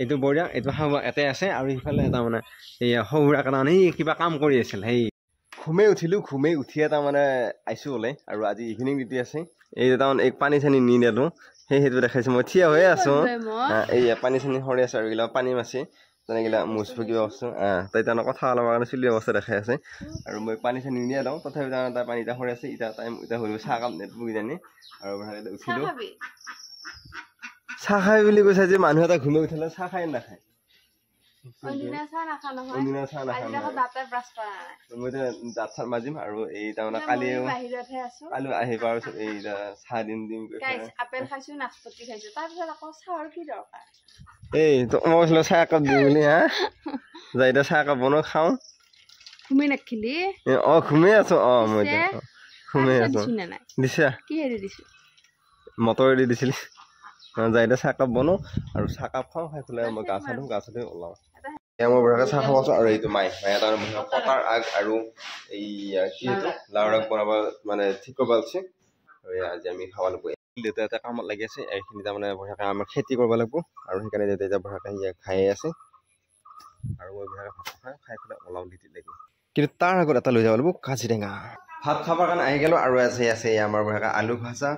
এইটো বঢ়িয়া এইটো খাব এটাই আছে আৰু ইফালে তাৰমানে এই সৰুৰা কাৰণে কিবা কাম কৰি আছিল সেই ঘুমে উঠিলোঁ ঘুমে উঠিয়ে তাৰমানে আহিছোঁ ওলাই আৰু আজি ইভিনিং ডিউটি আছে এই তাৰমানে এক পানী চানী নি নিদিওঁ সেইটো দেখাইছোঁ মই থিয় হৈয়ে আছোঁ এই পানী চানী সৰি আছে আৰু এইগিলা পানী মাছে তেনেগিলা মুচফু কিবা বস্তু তাই তাৰমানে কথা অলপ কাৰণে চলি অৱস্থা দেখাই আছে আৰু মই পানী চানী নিয়ে দিওঁ তথাপি তাৰমানে তাৰ পানী এটা সৰি আছে এতিয়া টাইম এতিয়া হৈ চাহ কাপ নেটবুক জানি আৰু উঠিলোঁ চাহ খাই বুলি কৈছে যে মানুহ এটা ঘুমে উঠিলে চাহ খাই নাখায় মই দাঁত চাত মাজিম আৰু এই তাৰমানে কালিও আহি পোৱাৰ পিছত এই চাহ দিম এই মই কৈছিলো চাহ একাপ দিম বুলি হা যাই এতিয়া চাহ একাপ বনাই খাওঁ ঘুমে আছো মই ঘুমে আছো দিছা মটৰ দি দিছিলি যাই এতিয়া চাহকাপ বনাওঁ আৰু চাহকাপ খাওঁ খাই পেলাই মই গা চা ধুই ওলাওঁ মই বঢ়িয়াকৈ চাহ খাব আছোঁ আৰু এইটো মায়ে তাৰমানে পতাৰ আগ আৰু এই কি এইটো লাওৰ আগ বনাব মানে ঠিক কৰিব আছে আৰু আজি আমি খাব লাগিব দেউতা এটা কামত লাগি আছে এইখিনি তাৰমানে বঢ়িয়াকৈ আমাৰ খেতি কৰিব লাগিব আৰু সেইকাৰণে দেউতা এতিয়া বঢ়িয়াকৈ খায়ে আছে আৰু মই বঢ়িয়াকৈ ভাত খাই পেলাই ওলাওঁ ডিউটিত লাগি কিন্তু তাৰ আগত এটা লৈ যাব লাগিব কাজিৰঙা ভাত খাবৰ কাৰণে আহি গ'লোঁ আৰু আছে আমাৰ বঢ়িয়াকৈ আলু ভাজা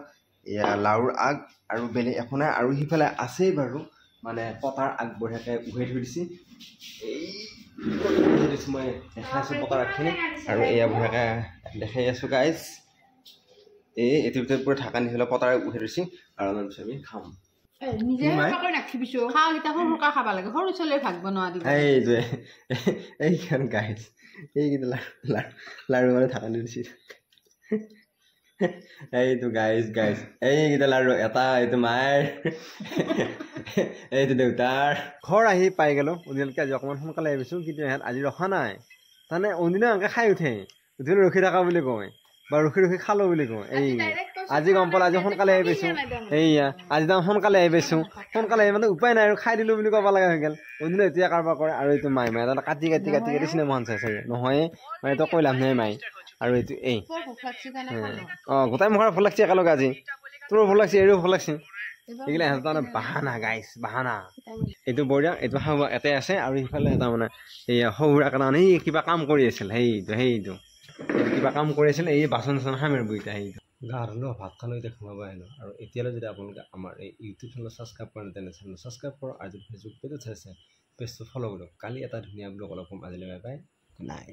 এয়া লাওৰ আগ আৰু বেলেগ একো নাই আৰু সিফালে আছেই বাৰু মানে পতাৰ আগ বঢ়িয়াকৈ উঘাই থৈ দিছে এই দিছোঁ মই দেখাই আছোঁ পতাৰ আগখিনি আৰু এয়া বঢ়িয়াকৈ দেখাই আছোঁ গাইজ এইটোৰ ভিতৰত পুৰা ঢাকা নিচিনা পতাৰ আগ উঘাই থৈছে আৰু অলপ পিছত আমি খাম এইখন গাইজ এইকেইটা লাৰু মানে ঢাকা দি দিছে এইটো গাইজ এইকেইটা লাৰু এটা এইটো মাৰ এইটো দেউতাৰ ঘৰ আহি পাই গ'লোঁ উদিনলৈকে আজি অকণমান সোনকালে আহিছোঁ কিন্তু ইহঁত আজি ৰখা নাই তাৰমানে অন্যদিনা এনেকৈ খাই উঠে উঠিলে ৰখি থকা বুলি কয় বা ৰখি খালোঁ বুলি কয় এই আজি গম পালোঁ আজি সোনকালে আহি পাইছোঁ এইয়া আজি তাৰমানে সোনকালে আহি পাইছোঁ সোনকালে আহি মানে উপায় নাই আৰু খাই দিলোঁ বুলি ক'ব লগা হৈ গ'ল অন্যদিনা এতিয়া কাৰোবাৰ কৰে আৰু এইটো মায়ে তাৰমানে কাটি চিনেমাখন চাই চাগে নহয় মানে এইটো কৈ লাভ নাই মায়ে আৰু এইটো এই গোটাই মুখৰ ভোক লাগছে একেলগে আজি তোৰো ভোক লাগছে এৰিও ভোক লাগছে এইগিলা সিহঁতৰ তাৰমানে বাহানা গাইছ বাহানা এইটো বঢ়িয়া এইটো খাব এটাই আছে আৰু সিফালে তাৰমানে এই সৰুৰা কাৰণে কিবা কাম কৰি আছিল সেইটো কিবা কাম কৰি আছিল এই বাচন চাচন সামিৰ বইতা সেইটো গা ধুলোঁ ভাত খালোঁ এতিয়া সোমাব আহিলোঁ আৰু এতিয়ালৈ যদি আপোনালোকে আমাৰ এই ইউটিউব চেনেল ছাবস্ক্ৰাইব কৰে তেনে চেনেল ছাবস্ক্ৰাইব কৰক আৰু যদি ফেচবুক পেজত চাইছে পেজটো ফ'ল' কৰক কালি এটা ধুনীয়া ব্লগ অলপ কম আজিলৈ বাই বাই নাই